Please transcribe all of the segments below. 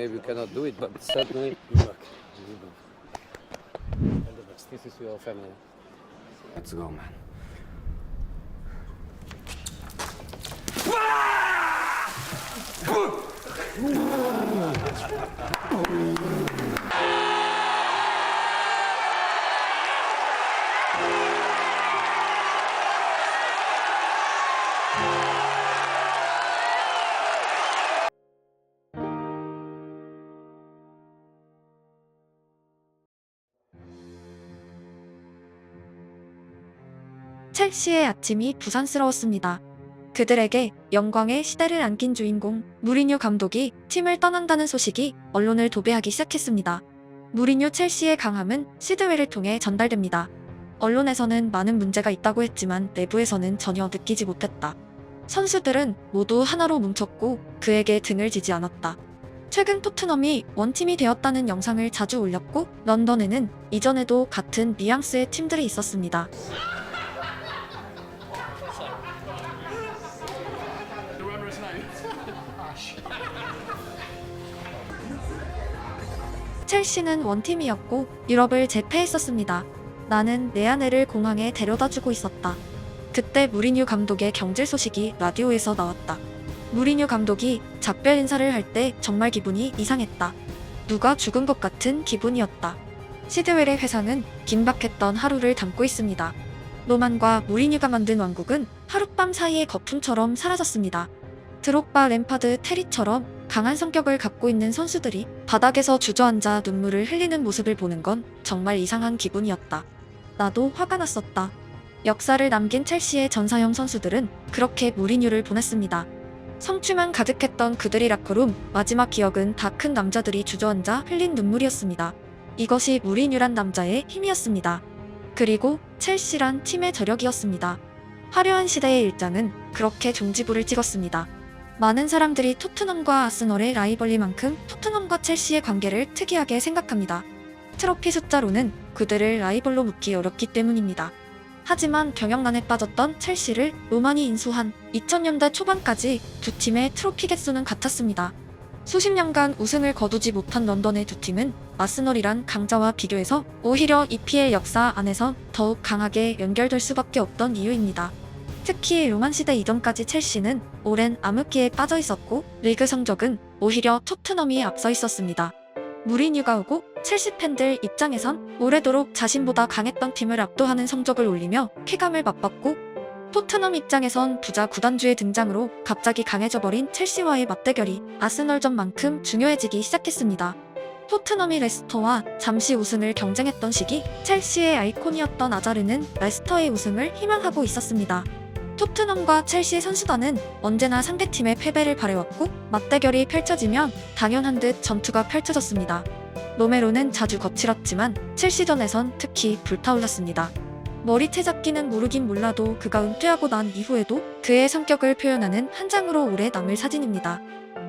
maybe you cannot do it, but certainly you work. And the best. This is your family. Let's go, man. 첼시의 아침이 부산스러웠습니다. 그들에게 영광의 시대를 안긴 주인공 무리뉴 감독이 팀을 떠난다는 소식이 언론을 도배하기 시작했습니다. 무리뉴 첼시의 강함은 시드웨이를 통해 전달됩니다. 언론에서는 많은 문제가 있다고 했지만 내부에서는 전혀 느끼지 못했다. 선수들은 모두 하나로 뭉쳤고 그에게 등을 지지 않았다. 최근 토트넘이 원팀이 되었다는 영상을 자주 올렸고 런던에는 이전에도 같은 뉘앙스의 팀들이 있었습니다. 첼시는 원팀이었고 유럽을 제패했었습니다. 나는 내 아내를 공항에 데려다주고 있었다. 그때 무리뉴 감독의 경질 소식이 라디오에서 나왔다. 무리뉴 감독이 작별 인사를 할 때 정말 기분이 이상했다. 누가 죽은 것 같은 기분이었다. 시드웰의 회상은 긴박했던 하루를 담고 있습니다. 로만과 무리뉴가 만든 왕국은 하룻밤 사이에 거품처럼 사라졌습니다. 드록바, 램파드, 테리처럼 강한 성격을 갖고 있는 선수들이 바닥에서 주저앉아 눈물을 흘리는 모습을 보는 건 정말 이상한 기분이었다. 나도 화가 났었다. 역사를 남긴 첼시의 전사형 선수들은 그렇게 무리뉴를 보냈습니다. 성취만 가득했던 그들의 라커룸 마지막 기억은 다 큰 남자들이 주저앉아 흘린 눈물이었습니다. 이것이 무리뉴란 남자의 힘이었습니다. 그리고 첼시란 팀의 저력이었습니다. 화려한 시대의 일장은 그렇게 종지부를 찍었습니다. 많은 사람들이 토트넘과 아스널의 라이벌리만큼 토트넘과 첼시의 관계를 특이하게 생각합니다. 트로피 숫자로는 그들을 라이벌로 묻기 어렵기 때문입니다. 하지만 경영난에 빠졌던 첼시를 로만이 인수한 2000년대 초반까지 두 팀의 트로피 개수는 같았습니다. 수십 년간 우승을 거두지 못한 런던의 두 팀은 아스널이란 강자와 비교해서 오히려 EPL 역사 안에서 더욱 강하게 연결될 수밖에 없던 이유입니다. 특히 로만 시대 이전까지 첼시는 오랜 암흑기에 빠져 있었고 리그 성적은 오히려 토트넘이 앞서 있었습니다. 무리뉴가 오고 첼시 팬들 입장에선 오래도록 자신보다 강했던 팀을 압도하는 성적을 올리며 쾌감을 맛봤고 토트넘 입장에선 부자 구단주의 등장으로 갑자기 강해져버린 첼시와의 맞대결이 아스널전만큼 중요해지기 시작했습니다. 토트넘이 레스터와 잠시 우승을 경쟁했던 시기 첼시의 아이콘이었던 아자르는 레스터의 우승을 희망하고 있었습니다. 토트넘과 첼시 선수단은 언제나 상대팀의 패배를 바래왔고 맞대결이 펼쳐지면 당연한 듯 전투가 펼쳐졌습니다. 로메로는 자주 거칠었지만 첼시전에선 특히 불타올랐습니다. 머리채 잡기는 모르긴 몰라도 그가 은퇴하고 난 이후에도 그의 성격을 표현하는 한 장으로 오래 남을 사진입니다.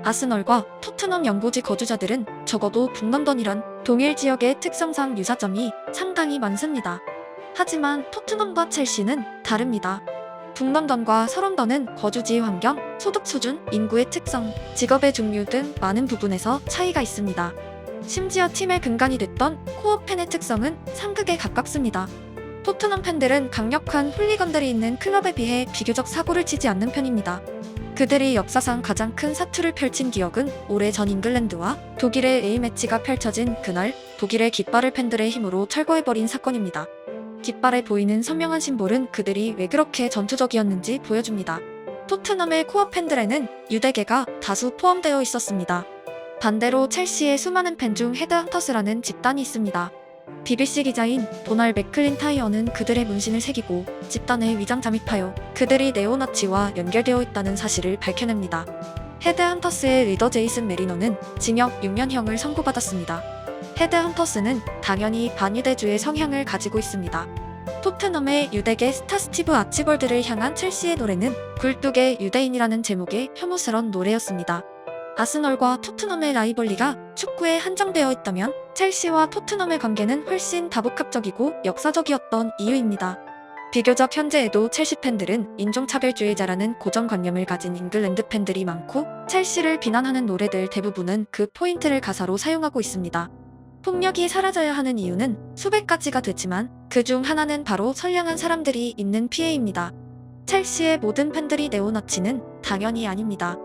아스널과 토트넘 연고지 거주자들은 적어도 북런던이란 동일 지역의 특성상 유사점이 상당히 많습니다. 하지만 토트넘과 첼시는 다릅니다. 북런던과 서런던은 거주지 환경, 소득 수준, 인구의 특성, 직업의 종류 등 많은 부분에서 차이가 있습니다. 심지어 팀의 근간이 됐던 코어 팬의 특성은 상극에 가깝습니다. 토트넘 팬들은 강력한 훌리건들이 있는 클럽에 비해 비교적 사고를 치지 않는 편입니다. 그들이 역사상 가장 큰 사투를 펼친 기억은 오래전 잉글랜드와 독일의 A매치가 펼쳐진 그날 독일의 깃발을 팬들의 힘으로 철거해버린 사건입니다. 깃발에 보이는 선명한 심볼은 그들이 왜 그렇게 전투적이었는지 보여줍니다. 토트넘의 코어 팬들에는 유대계가 다수 포함되어 있었습니다. 반대로 첼시의 수많은 팬 중 헤드헌터스라는 집단이 있습니다. BBC 기자인 도널 맥클린타이어는 그들의 문신을 새기고 집단에 위장 잠입하여 그들이 네오나치와 연결되어 있다는 사실을 밝혀냅니다. 헤드헌터스의 리더 제이슨 메리노는 징역 6년형을 선고받았습니다. 헤드헌터스는 당연히 반유대주의 성향을 가지고 있습니다. 토트넘의 유대계 스타 스티브 아치볼드를 향한 첼시의 노래는 굴뚝의 유대인이라는 제목의 혐오스런 노래였습니다. 아스널과 토트넘의 라이벌리가 축구에 한정되어 있다면 첼시와 토트넘의 관계는 훨씬 다복합적이고 역사적이었던 이유입니다. 비교적 현재에도 첼시 팬들은 인종차별주의자라는 고정관념을 가진 잉글랜드 팬들이 많고 첼시를 비난하는 노래들 대부분은 그 포인트를 가사로 사용하고 있습니다. 폭력이 사라져야 하는 이유는 수백 가지가 되지만 그중 하나는 바로 선량한 사람들이 입는 피해입니다. 첼시의 모든 팬들이 네오나치는 당연히 아닙니다.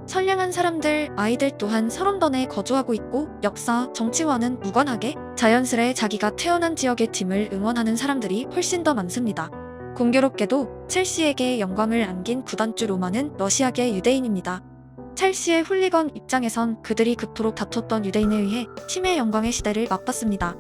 선량한 사람들, 아이들 또한 서론던에 거주하고 있고 역사, 정치와는 무관하게 자연스레 자기가 태어난 지역의 팀을 응원하는 사람들이 훨씬 더 많습니다. 공교롭게도 첼시에게 영광을 안긴 구단주 로마는 러시아계 유대인입니다. 첼시의 훌리건 입장에선 그들이 그토록 다퉜던 유대인에 의해 팀의 영광의 시대를 맛봤습니다.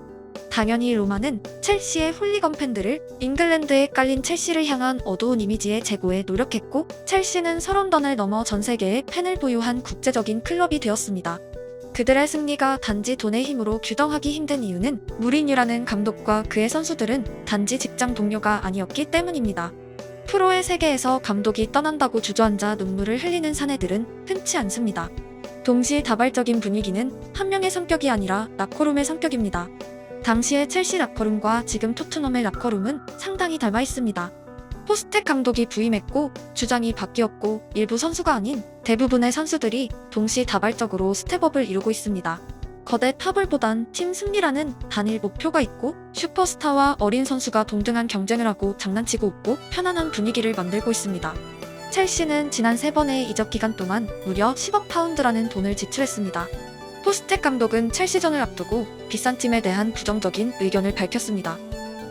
당연히 로마는 첼시의 훌리건 팬들을 잉글랜드에 깔린 첼시를 향한 어두운 이미지의 제고에 노력했고 첼시는 서론던을 넘어 전 세계에 팬을 보유한 국제적인 클럽이 되었습니다. 그들의 승리가 단지 돈의 힘으로 규정하기 힘든 이유는 무리뉴라는 감독과 그의 선수들은 단지 직장 동료가 아니었기 때문입니다. 프로의 세계에서 감독이 떠난다고 주저앉아 눈물을 흘리는 사내들은 흔치 않습니다. 동시다발적인 분위기는 한 명의 성격이 아니라 라커룸의 성격입니다. 당시의 첼시 라커룸과 지금 토트넘의 라커룸은 상당히 닮아 있습니다. 포스텍 감독이 부임했고 주장이 바뀌었고 일부 선수가 아닌 대부분의 선수들이 동시다발적으로 스텝업을 이루고 있습니다. 거대 파벌보단 팀 승리라는 단일 목표가 있고 슈퍼스타와 어린 선수가 동등한 경쟁을 하고 장난치고 웃고 편안한 분위기를 만들고 있습니다. 첼시는 지난 3번의 이적 기간 동안 무려 10억 파운드라는 돈을 지출했습니다. 포스텍 감독은 첼시전을 앞두고 비싼 팀에 대한 부정적인 의견을 밝혔습니다.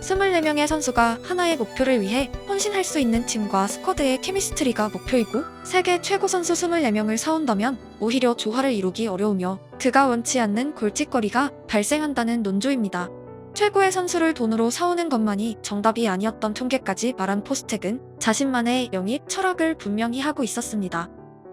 24명의 선수가 하나의 목표를 위해 헌신할 수 있는 팀과 스쿼드의 케미스트리가 목표이고 세계 최고 선수 24명을 사온다면 오히려 조화를 이루기 어려우며 그가 원치 않는 골칫거리가 발생한다는 논조입니다. 최고의 선수를 돈으로 사오는 것만이 정답이 아니었던 통계까지 말한 포스텍은 자신만의 영입 철학을 분명히 하고 있었습니다.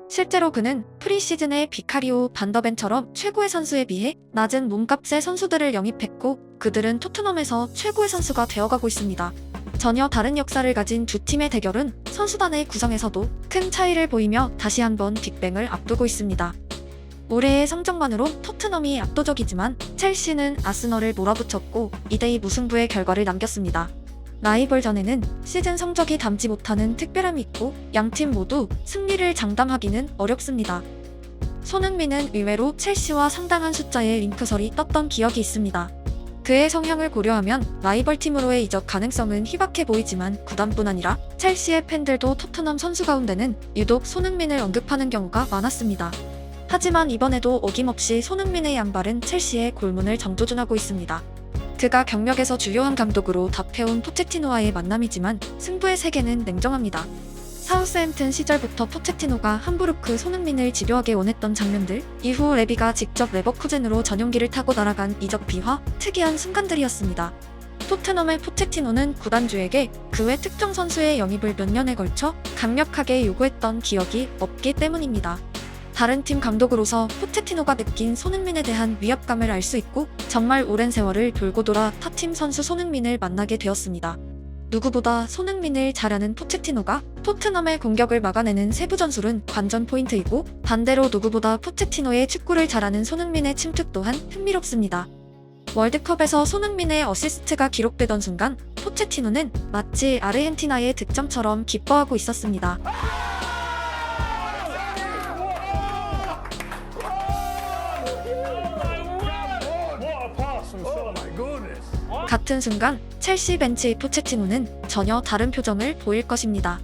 실제로 그는 프리시즌에 비카리오, 반더벤처럼 최고의 선수에 비해 낮은 몸값의 선수들을 영입했고 그들은 토트넘에서 최고의 선수가 되어가고 있습니다. 전혀 다른 역사를 가진 두 팀의 대결은 선수단의 구성에서도 큰 차이를 보이며 다시 한번 빅뱅을 앞두고 있습니다. 올해의 성적만으로 토트넘이 압도적이지만 첼시는 아스널을 몰아붙였고 2대2 무승부의 결과를 남겼습니다. 라이벌전에는 시즌 성적이 담지 못하는 특별함이 있고 양팀 모두 승리를 장담하기는 어렵습니다. 손흥민은 의외로 첼시와 상당한 숫자의 링크설이 떴던 기억이 있습니다. 그의 성향을 고려하면 라이벌팀으로의 이적 가능성은 희박해 보이지만 구단뿐 아니라 첼시의 팬들도 토트넘 선수 가운데는 유독 손흥민을 언급하는 경우가 많았습니다. 하지만 이번에도 어김없이 손흥민의 양발은 첼시의 골문을 정조준하고 있습니다. 그가 경력에서 주요한 감독으로 답해온 포체티노와의 만남이지만 승부의 세계는 냉정합니다. 사우스햄튼 시절부터 포체티노가 함부르크 손흥민을 집요하게 원했던 장면들, 이후 레비가 직접 레버쿠젠으로 전용기를 타고 날아간 이적 비화, 특이한 순간들이었습니다. 토트넘의 포체티노는 구단주에게 그 외 특정 선수의 영입을 몇 년에 걸쳐 강력하게 요구했던 기억이 없기 때문입니다. 다른 팀 감독으로서 포체티노가 느낀 손흥민에 대한 위압감을 알 수 있고 정말 오랜 세월을 돌고 돌아 타팀 선수 손흥민을 만나게 되었습니다. 누구보다 손흥민을 잘 아는 포체티노가 토트넘의 공격을 막아내는 세부 전술은 관전 포인트이고 반대로 누구보다 포체티노의 축구를 잘 아는 손흥민의 침투 또한 흥미롭습니다. 월드컵에서 손흥민의 어시스트가 기록되던 순간 포체티노는 마치 아르헨티나의 득점처럼 기뻐하고 있었습니다. 같은 순간 첼시 벤치 포체티노는 전혀 다른 표정을 보일 것입니다.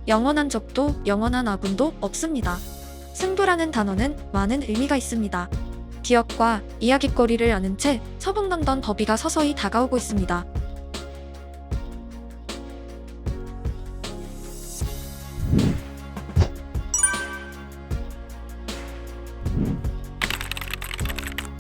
영원한 적도 영원한 아군도 없습니다. 승부라는 단어는 많은 의미가 있습니다. 기억과 이야깃거리를 아는 채 서북 런던 더비가 서서히 다가오고 있습니다.